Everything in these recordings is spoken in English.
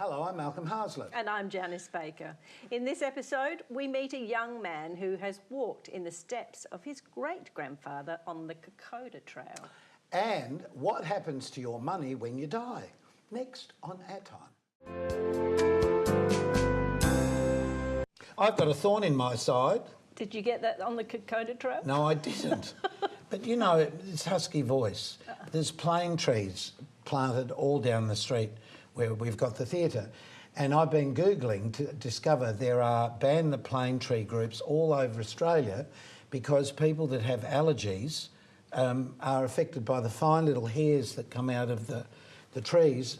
Hello, I'm Malcolm Haslett. And I'm Janice Baker. In this episode, we meet a young man who has walked in the steps of his great-grandfather on the Kokoda Trail. And what happens to your money when you die? Next on Our Time. I've got a thorn in my side. Did you get that on the Kokoda Trail? No, I didn't. But you know, this husky voice. There's plane trees planted all down the street where we've got the theatre. And I've been Googling to discover there are ban the plane tree groups all over Australia because people that have allergies are affected by the fine little hairs that come out of the trees.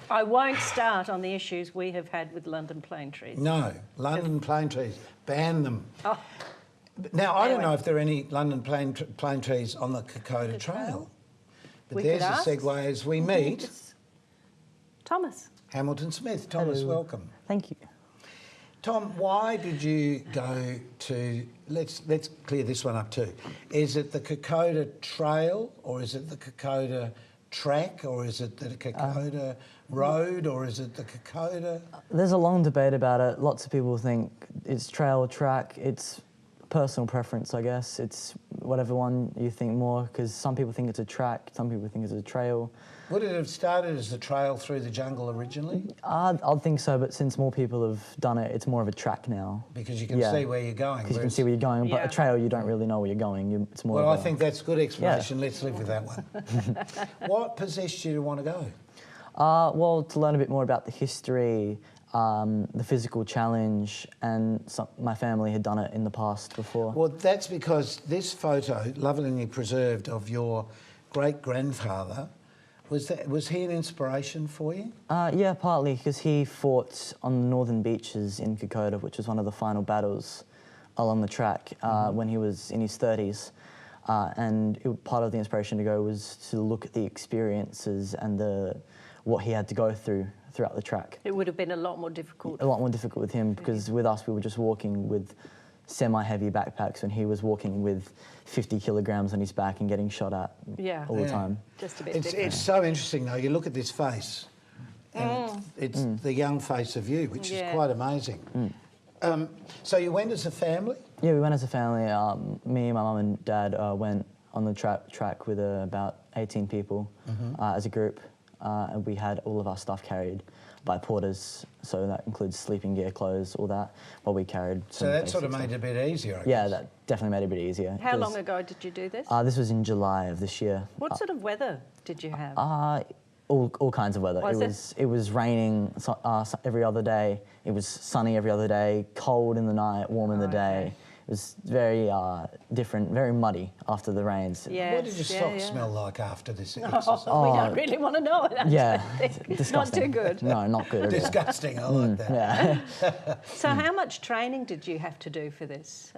I won't start on the issues we have had with London plane trees. No, London plane trees, ban them. Oh. Now, I don't know if there are any London plane trees on the Kokoda Trail. But there's a segue as we meet Thomas. Hamilton Smith. Thomas, Hello. welcome. Thank you. Tom, why did you go to, let's clear this one up too. Is it the Kokoda Trail or is it the Kokoda Track or is it the Kokoda Road or is it the Kokoda? There's a long debate about it. Lots of people think it's trail or track. It's personal preference, I guess. It's whatever one you think more, because some people think it's a track, some people think it's a trail. Would it have started as the trail through the jungle originally? I'd think so, but since more people have done it, it's more of a track now. Because you can see where you're going. Because you can see where you're going, but a trail, you don't really know where you're going. It's more. Well, I think that's a good explanation. Let's live with that one. What possessed you to want to go? Well, to learn a bit more about the history, the physical challenge, and my family had done it in the past before. Well, that's because this photo, lovingly preserved, of your great-grandfather, was he an inspiration for you? Yeah, partly, because he fought on the northern beaches in Kokoda, which was one of the final battles along the track when he was in his 30s. And part of the inspiration to go was to look at the experiences and what he had to go throughout the track. It would have been a lot more difficult. A lot more difficult with him, because with us we were just walking with semi-heavy backpacks and he was walking with 50 kilograms on his back and getting shot at all the time. Just a bit different. It's so interesting though, you look at this face and it's the young face of you, which is quite amazing. So you went as a family? Yeah, we went as a family. Me, my mum and dad went on the track with about 18 people as a group. And we had all of our stuff carried by porters, so that includes sleeping gear, clothes, all that, while we carried some. So that sort of made it a bit easier, I guess. Yeah, that definitely made it a bit easier. How long ago did you do this? This was in July of this year. What sort of weather did you have? All kinds of weather. It was raining every other day. It was sunny every other day, cold in the night, warm in the day. It was very different, very muddy after the rains. Yes, what did your socks smell like after this exercise? We don't really want to know it. Yeah, Disgusting. Not too good. No, not good. Disgusting, I like that. Yeah. So how much training did you have to do for this?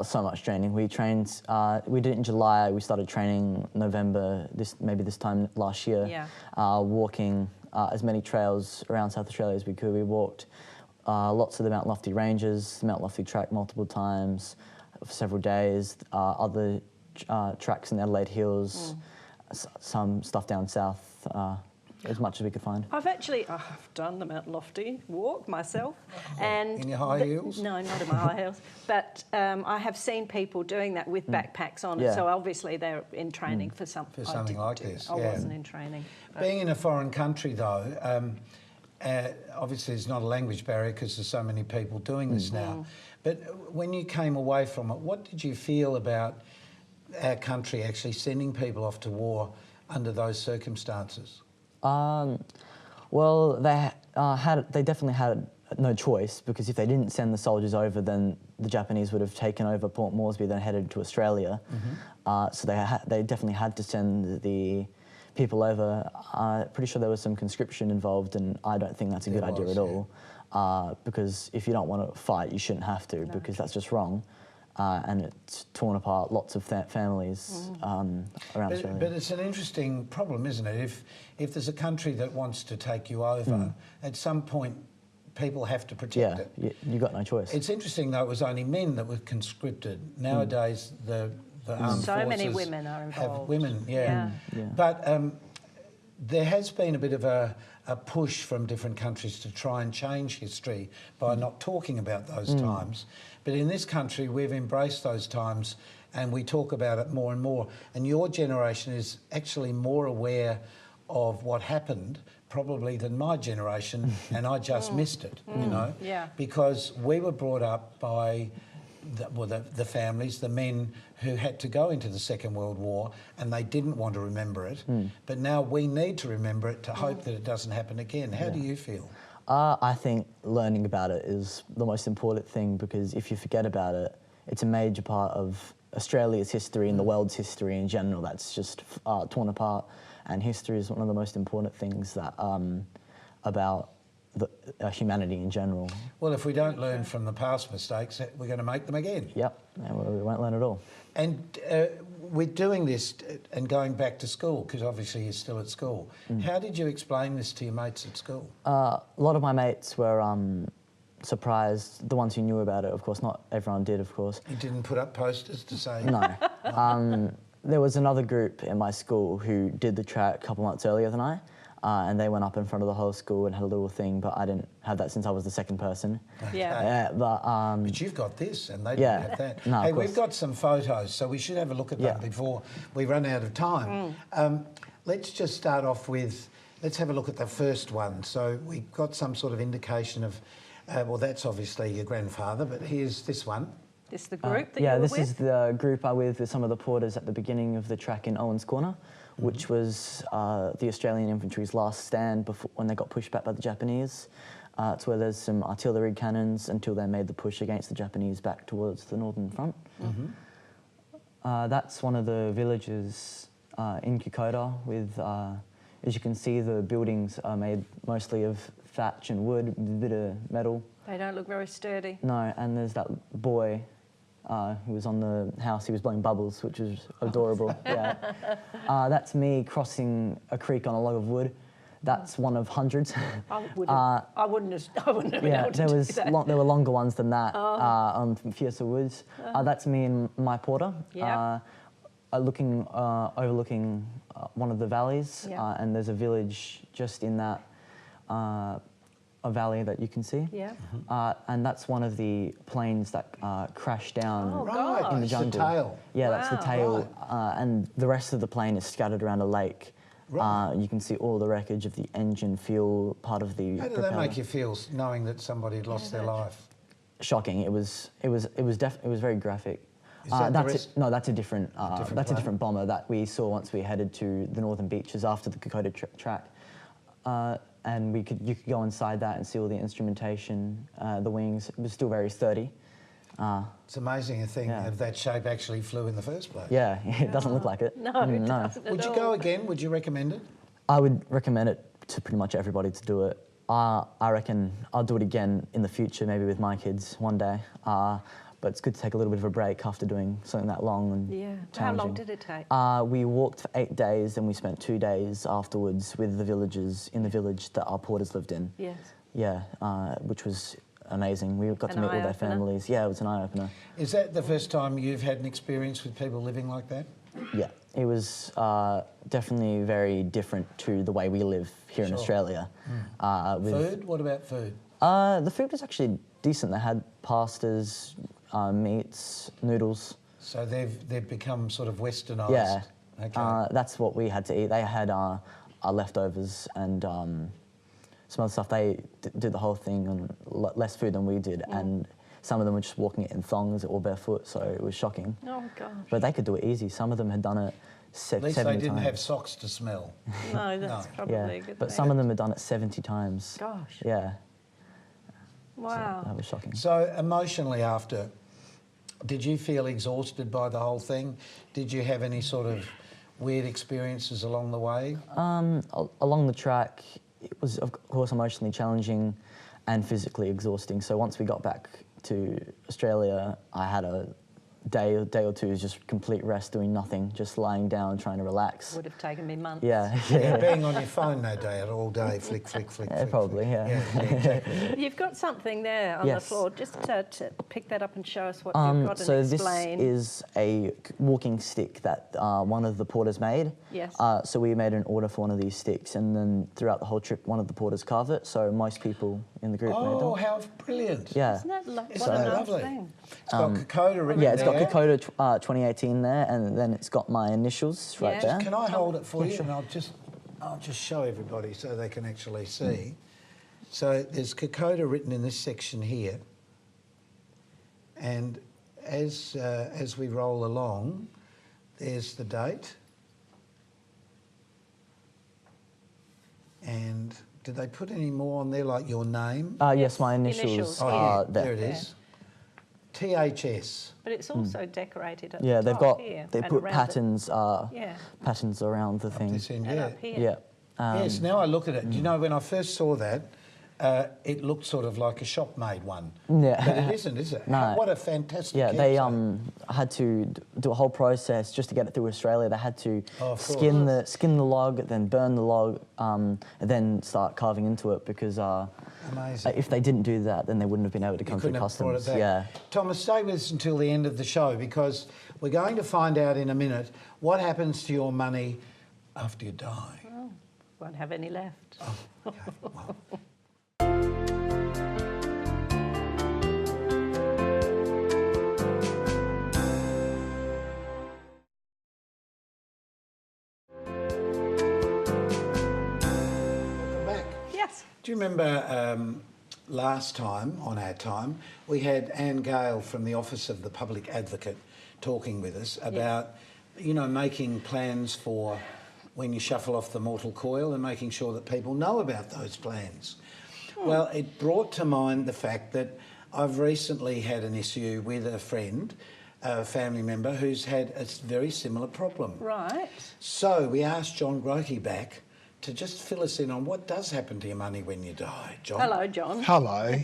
So much training. We trained, we did it in July. We started training November, maybe this time last year, walking as many trails around South Australia as we could. We walked lots of the Mount Lofty ranges, the Mount Lofty track multiple times for several days, other tracks in the Adelaide Hills, some stuff down south, as much as we could find. I've done the Mount Lofty walk myself. And in your high heels? No, not in my high heels. But I have seen people doing that with backpacks on it, so obviously they're in training for something. For something like this, I wasn't in training. Being in a foreign country though, obviously there's not a language barrier because there's so many people doing this now. But when you came away from it, what did you feel about our country actually sending people off to war under those circumstances? Well, they definitely had no choice, because if they didn't send the soldiers over, then the Japanese would have taken over Port Moresby, then headed to Australia. So they definitely had to send the people over. Pretty sure there was some conscription involved, and I don't think that's a good idea at all. Because if you don't want to fight, you shouldn't have to, because that's just wrong. And it's torn apart lots of families around Australia. But it's an interesting problem, isn't it? If there's a country that wants to take you over, at some point people have to protect it. Yeah, you got no choice. It's interesting though, it was only men that were conscripted. Nowadays the armed so many forces women are involved. have women, But there has been a bit of a a push from different countries to try and change history by not talking about those times. But in this country, we've embraced those times and we talk about it more and more. And your generation is actually more aware of what happened probably than my generation, and I just missed it, you know, because we were brought up by the families, the men who had to go into the Second World War, and they didn't want to remember it. But now we need to remember it to hope that it doesn't happen again. How do you feel? I think learning about it is the most important thing, because if you forget about it, it's a major part of Australia's history and the world's history in general that's just torn apart. And history is one of the most important things that about humanity in general. Well, if we don't learn from the past mistakes, we're going to make them again. Yep, and we won't learn at all. And we're doing this and going back to school, because obviously you're still at school. How did you explain this to your mates at school? A lot of my mates were surprised, the ones who knew about it, of course. Not everyone did, of course. You didn't put up posters to say... No. There was another group in my school who did the track a couple months earlier than I, and they went up in front of the whole school and had a little thing, but I didn't have that since I was the second person. Okay. But you've got this and they didn't have that. No, hey, we've got some photos, so we should have a look at them before we run out of time. Let's just start off with, let's have a look at the first one. So we've got some sort of indication of, well, that's obviously your grandfather, but here's this one. This is the group that you were this with? is the group I was with some of the porters at the beginning of the track in Owens Corner, which was the Australian infantry's last stand before, when they got pushed back by the Japanese. It's where there's some artillery cannons until they made the push against the Japanese back towards the northern front. That's one of the villages in Kokoda with, as you can see, the buildings are made mostly of thatch and wood, with a bit of metal. They don't look very sturdy. No, and there's that boy who was on the house. He was blowing bubbles, which was adorable. That's me crossing a creek on a log of wood. That's one of hundreds. I wouldn't have been able to do that. There were longer ones than that on fiercer woods. That's me and my porter. Overlooking one of the valleys, and there's a village just in that a valley that you can see. And that's one of the planes that crashed down in the jungle. The tail. Yeah, that's the tail. And the rest of the plane is scattered around a lake. You can see all the wreckage of the engine, fuel, part of the How did that make you feel, knowing that somebody had lost their life? Shocking. It was very graphic. Is that that's a different bomber that we saw once we headed to the northern beaches after the Kokoda track. And you could go inside that and see all the instrumentation, the wings. It was still very sturdy. It's amazing a thing of that shape actually flew in the first place. Yeah, it doesn't look like it. No, it doesn't Would you go again? Would you recommend it? I would recommend it to pretty much everybody to do it. I reckon I'll do it again in the future, maybe with my kids one day. But it's good to take a little bit of a break after doing something that long and challenging. How long did it take? We walked for 8 days and we spent 2 days afterwards with the villagers in the village that our porters lived in. Yes. Yeah, which was amazing. We got to meet all their families. Yeah, it was an eye-opener. Is that the first time you've had an experience with people living like that? Yeah, it was definitely very different to the way we live here in Australia. Food? What about food? The food was actually decent. They had pastas, meats, noodles. So they've become sort of westernised. Yeah. Okay. That's what we had to eat. They had our leftovers and some other stuff. They did the whole thing on less food than we did, and some of them were just walking it in thongs or barefoot, so it was shocking. Oh, gosh. But they could do it easy. Some of them had done it 70 times. At least they didn't have socks to smell. No, that's probably a good but thing. some of them had done it 70 times. Gosh. Yeah. Wow. So that was shocking. So emotionally after, did you feel exhausted by the whole thing? Did you have any sort of weird experiences along the way? Along the track, it was of course emotionally challenging and physically exhausting. So once we got back to Australia, I had a day or two is just complete rest, doing nothing, just lying down, trying to relax. Would have taken me months. Yeah, Yeah, being on your phone, no doubt, all day, flick, flick, flick. yeah, flick, probably, flick. yeah. Yeah, exactly. You've got something there on the Yes. floor. Just to pick that up and show us what you've got So and this explain. is a walking stick that one of the porters made. Yes. So we made an order for one of these sticks, and then throughout the whole trip, one of the porters carved it. So most people in the group made Oh, them. how brilliant. Yeah. Isn't that Isn't what a that nice lovely? thing? It's got Kokoda written Yeah, it's got there. Kokoda 2018 there, and then it's got my initials right Yeah. there. Can I hold it for you? And I'll just show everybody so they can actually see. So there's Kokoda written in this section here. And as we roll along, there's the date. And did they put any more on there, like your name? Yes, my initials Initials, are there there. it is. THS. But it's also decorated at Yeah, the they've top got here they and put around patterns Yeah. patterns around the thing. This end, And yeah. up here. Yeah. Yes, now I look at it. Do you know, when I first saw that, it looked sort of like a shop-made one. Yeah. But it isn't, is it? No. What a fantastic Yeah, they keepsake. had to do a whole process just to get it through Australia. They had to Oh, of skin the log, then burn the log, and then start carving into it, because Amazing. if they didn't do that, then they wouldn't have been able to You come through couldn't have brought it customs. back. Yeah. Thomas, stay with us until the end of the show, because we're going to find out in a minute what happens to your money after you die. Oh, won't have any left. Okay, well. Welcome back. Yes. Do you remember last time, on our time, we had Anne Gale from the Office of the Public Advocate talking with us about, you know, making plans for when you shuffle off the mortal coil and making sure that people know about those plans. Well, it brought to mind the fact that I've recently had an issue with a friend, a family member, who's had a very similar problem. Right. So we asked John Groke back to just fill us in on what does happen to your money when you die, John. Hello, John. Hello.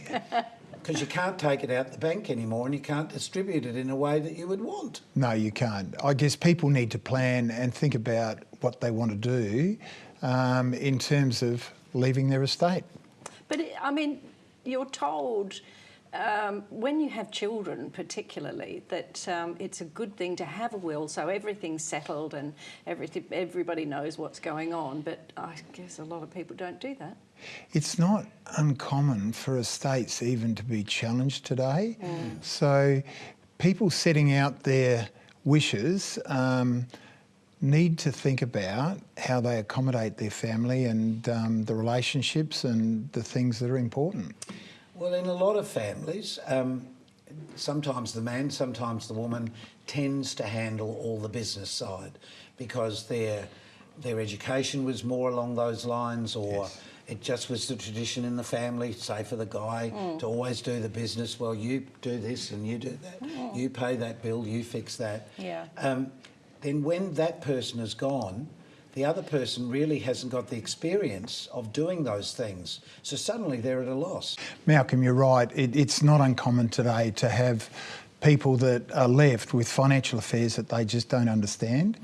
Because you can't take it out the bank anymore and you can't distribute it in a way that you would want. No, you can't. I guess people need to plan and think about what they want to do in terms of leaving their estate. But, I mean, you're told when you have children particularly that it's a good thing to have a will so everything's settled and everybody knows what's going on, but I guess a lot of people don't do that. It's not uncommon for estates even to be challenged today. So people setting out their wishes need to think about how they accommodate their family and the relationships and the things that are important. Well, in a lot of families, sometimes the man, sometimes the woman tends to handle all the business side because their education was more along those lines, or it just was the tradition in the family, say for the guy to always do the business. Well, you do this and you do that. You pay that bill, you fix that. Yeah. Then when that person is gone, the other person really hasn't got the experience of doing those things. So suddenly they're at a loss. Malcolm, you're right. It's not uncommon today to have people that are left with financial affairs that they just don't understand.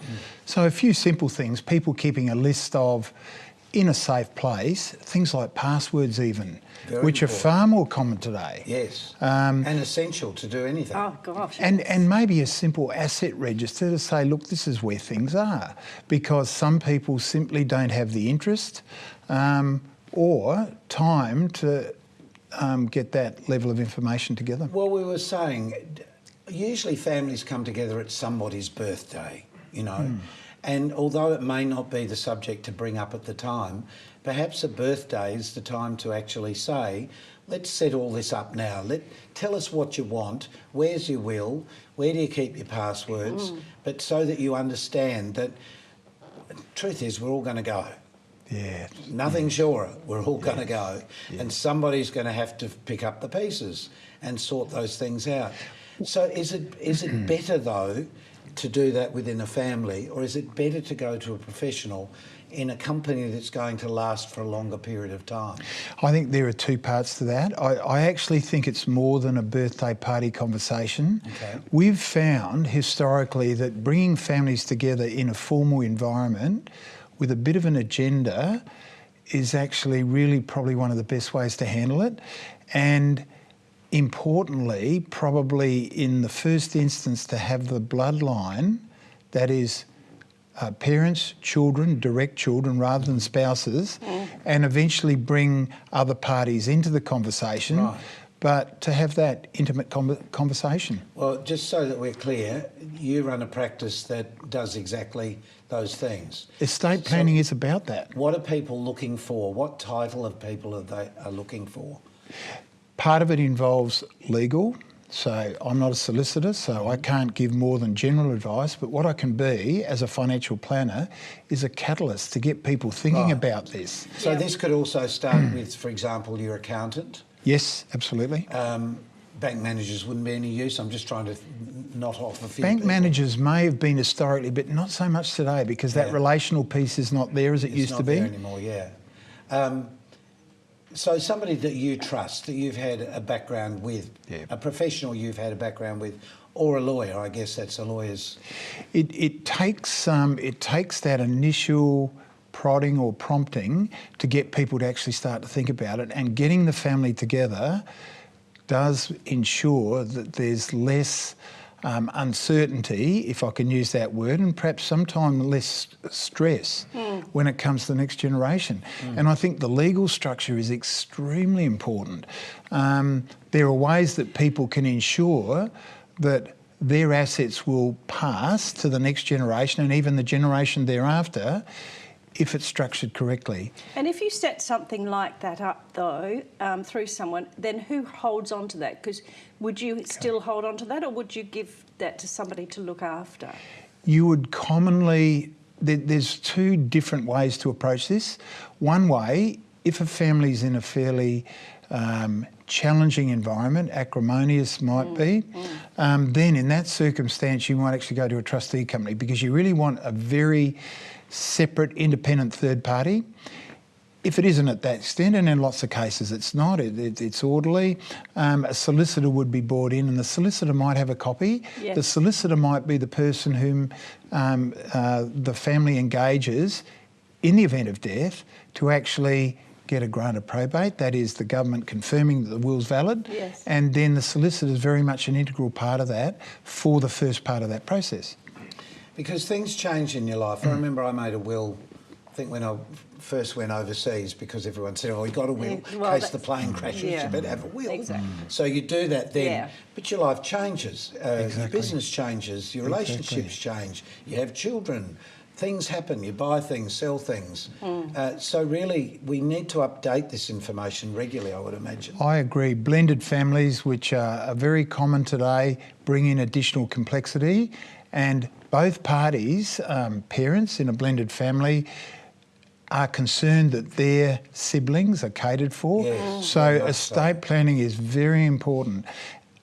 So a few simple things, people keeping a list of, in a safe place, things like passwords even, Very which important. are far more common today. Yes, and essential to do anything. Oh, gosh. And maybe a simple asset register to say, look, this is where things are, because some people simply don't have the interest or time to get that level of information together. Well, we were saying, usually families come together at somebody's birthday, you know, and although it may not be the subject to bring up at the time, perhaps a birthday is the time to actually say, let's set all this up now. Tell us what you want, where's your will, where do you keep your passwords, but so that you understand that truth is we're all going to go. Yeah. Nothing surer, we're all going to go, and somebody's going to have to pick up the pieces and sort those things out. So is it better though to do that within a family, or is it better to go to a professional in a company that's going to last for a longer period of time? I think there are two parts to that. I actually think it's more than a birthday party conversation. Okay. We've found historically that bringing families together in a formal environment with a bit of an agenda is actually really probably one of the best ways to handle it. And importantly, probably in the first instance, to have the bloodline, that is parents, children, direct children rather than spouses, and eventually bring other parties into the conversation, Right. but to have that intimate conversation. Well, just so that we're clear, you run a practice that does exactly those things. Estate planning is about that. What are people looking for? What title of people are looking for? Part of it involves legal. So I'm not a solicitor, so I can't give more than general advice, but what I can be as a financial planner is a catalyst to get people thinking about this. So this could also start with, for example, your accountant. Yes, absolutely. Bank managers wouldn't be any use. I'm just trying to knot off a few Bank people. managers may have been historically, but not so much today because that relational piece is not there as it used to be. It's not there anymore, yeah. So somebody that you trust, that you've had a background with, a professional you've had a background with, or a lawyer, I guess that's a lawyer's... It takes that initial prodding or prompting to get people to actually start to think about it, and getting the family together does ensure that there's less uncertainty, if I can use that word, and perhaps sometimes less stress when it comes to the next generation. And I think the legal structure is extremely important. There are ways that people can ensure that their assets will pass to the next generation and even the generation thereafter if it's structured correctly. And if you set something like that up, though, through someone, then who holds on to that? Because would you still hold on to that, or would you give that to somebody to look after? You would commonly... There's two different ways to approach this. One way, if a family's in a fairly challenging environment, acrimonious might be, then in that circumstance you might actually go to a trustee company, because you really want a very separate, independent third party. If it isn't at that extent, and in lots of cases it's not, it's orderly, a solicitor would be brought in, and the solicitor might have a copy. Yes. The solicitor might be the person whom the family engages in the event of death to actually get a grant of probate, that is the government confirming that the will's valid, Yes. and then the solicitor is very much an integral part of that for the first part of that process. Because things change in your life. I remember I made a will, I think when I first went overseas, because everyone said, oh, you got a will, in case the plane crashes, you better have a will. Exactly. So you do that then, Yeah. but your life changes, your business changes, your relationships change, you have children, things happen, you buy things, sell things. So really, we need to update this information regularly, I would imagine. I agree. Blended families, which are very common today, bring in additional complexity, and both parties, parents in a blended family, are concerned that their siblings are catered for. Yes, so very much estate planning is very important.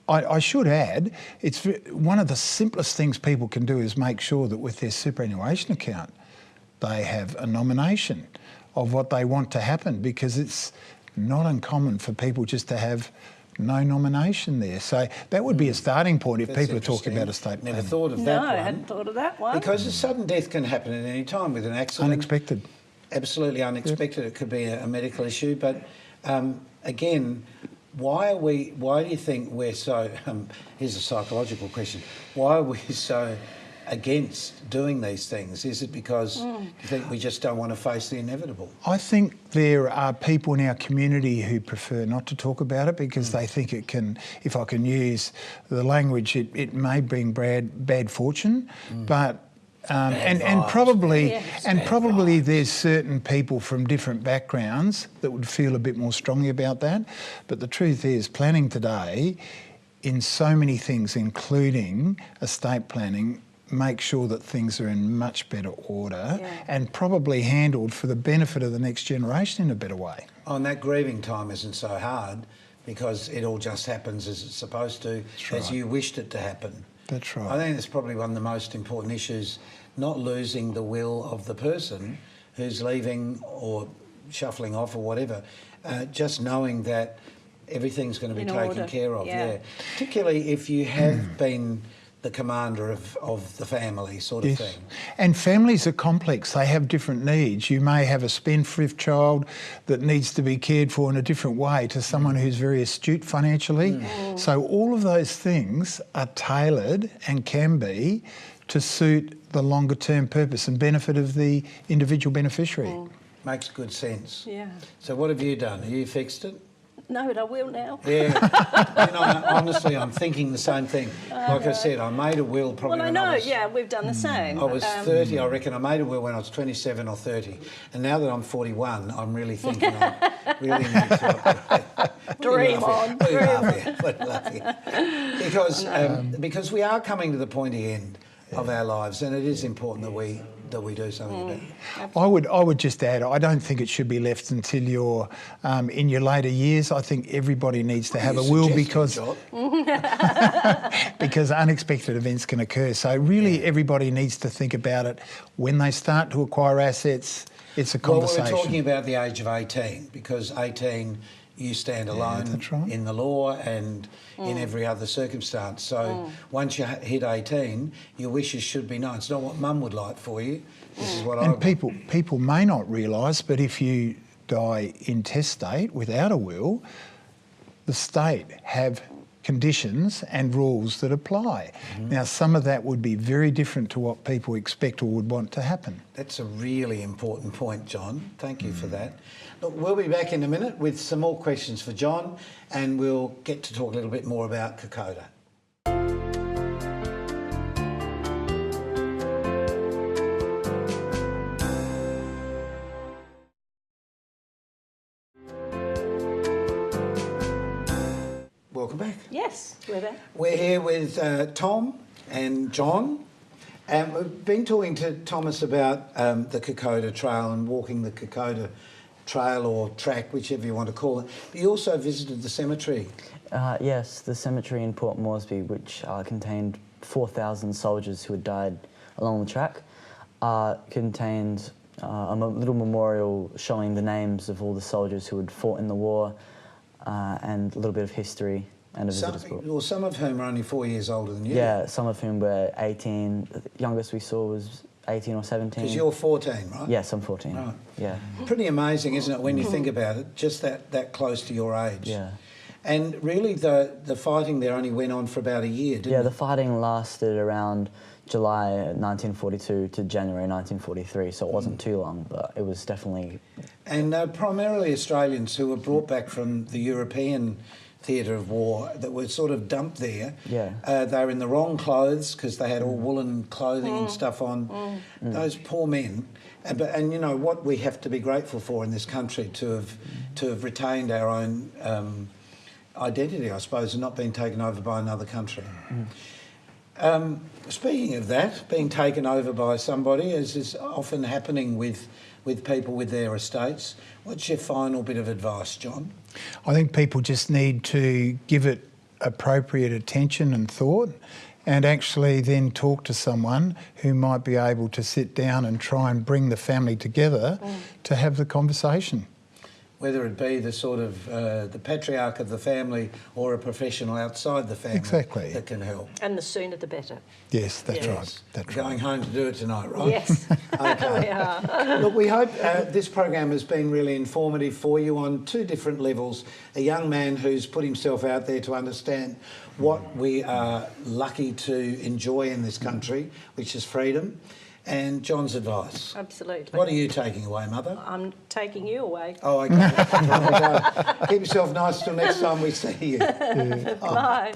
I should add, it's one of the simplest things people can do is make sure that with their superannuation account, they have a nomination of what they want to happen, because it's not uncommon for people just to have no nomination there. So that would be a starting point if That's people are talking interesting. about estate planning. Never thought of No, that I one. hadn't thought of that one. Because a sudden death can happen at any time with an accident. Unexpected. Absolutely unexpected. It could be a medical issue, but again, why do you think we're so, here's a psychological question, why are we so against doing these things? Is it because you think we just don't want to face the inevitable? I think there are people in our community who prefer not to talk about it because they think it can, if I can use the language, it may bring bad fortune, but and probably there's certain people from different backgrounds that would feel a bit more strongly about that. But the truth is, planning today, in so many things, including estate planning, make sure that things are in much better order and probably handled for the benefit of the next generation in a better way. Oh, and that grieving time isn't so hard because it all just happens as it's supposed to, as you wished it to happen. That's right. I think that's probably one of the most important issues, not losing the will of the person who's leaving or shuffling off or whatever, just knowing that everything's going to be In taken order, care of, yeah. yeah. Particularly if you have been the commander of the family sort of thing. And families are complex. They have different needs. You may have a spendthrift child that needs to be cared for in a different way to someone who's very astute financially. So all of those things are tailored and can be to suit the longer term purpose and benefit of the individual beneficiary. Makes good sense. Yeah. So what have you done? Have you fixed it? No, but I will now. Yeah. Honestly, I'm thinking the same thing. Like I said, I made a will probably Well, I when know, I was... yeah, we've done the same. I was 30, I reckon. I made a will when I was 27 or 30. And now that I'm 41, I'm really thinking I really need to upgrade. Dream on, Because we are coming to the pointy end of our lives, and it is important that we do something about it. I would just add, I don't think it should be left until you're in your later years. I think everybody needs to have a will because unexpected events can occur. So really everybody needs to think about it when they start to acquire assets. It's a conversation. Well, we're talking about the age of 18 because 18 you stand alone that's right. in the law and in every other circumstance. So once you hit 18, your wishes should be known. It's not what mum would like for you. This is what I want. People may not realise, but if you die intestate without a will, the state have conditions and rules that apply. Now, some of that would be very different to what people expect or would want to happen. That's a really important point, John. Thank you for that. Look, we'll be back in a minute with some more questions for John, and we'll get to talk a little bit more about Kokoda. Welcome back. Yes, we're there. We're here with Tom and John. And we've been talking to Tomas about the Kokoda Trail and walking the Kokoda Trail or track, whichever you want to call it. But you also visited the cemetery. Yes, the cemetery in Port Moresby, which contained 4,000 soldiers who had died along the track, contained a little memorial showing the names of all the soldiers who had fought in the war and a little bit of history and a visitor's book. Well, some of whom are only 4 years older than you. Yeah, some of whom were 18. The youngest we saw was 18 or 17. Because you're 14, right? Yes, I'm 14. Right. Yeah. Pretty amazing, isn't it, when you think about it, just that close to your age. Yeah. And really the fighting there only went on for about a year, didn't it? Yeah, the fighting lasted around July 1942 to January 1943, so it wasn't too long, but it was definitely... And primarily Australians who were brought back from the European theatre of war that were sort of dumped there. Yeah. They were in the wrong clothes because they had all woolen clothing and stuff on. Those poor men. And you know what we have to be grateful for in this country to have retained our own identity, I suppose, and not been taken over by another country. Speaking of that, being taken over by somebody, as is often happening with people with their estates, what's your final bit of advice, John? I think people just need to give it appropriate attention and thought and actually then talk to someone who might be able to sit down and try and bring the family together to have the conversation. Whether it be the sort of the patriarch of the family or a professional outside the family Exactly. that can help. And the sooner the better. Yes, that's Yes. right. That's Going right. home to do it tonight, right? Yes, Okay. we are. Look, we hope this program has been really informative for you on two different levels. A young man who's put himself out there to understand what we are lucky to enjoy in this country, which is freedom, and John's advice. Absolutely. What are you taking away, Mother? I'm taking you away. Oh, okay. Right, keep yourself nice till next time we see you. Bye.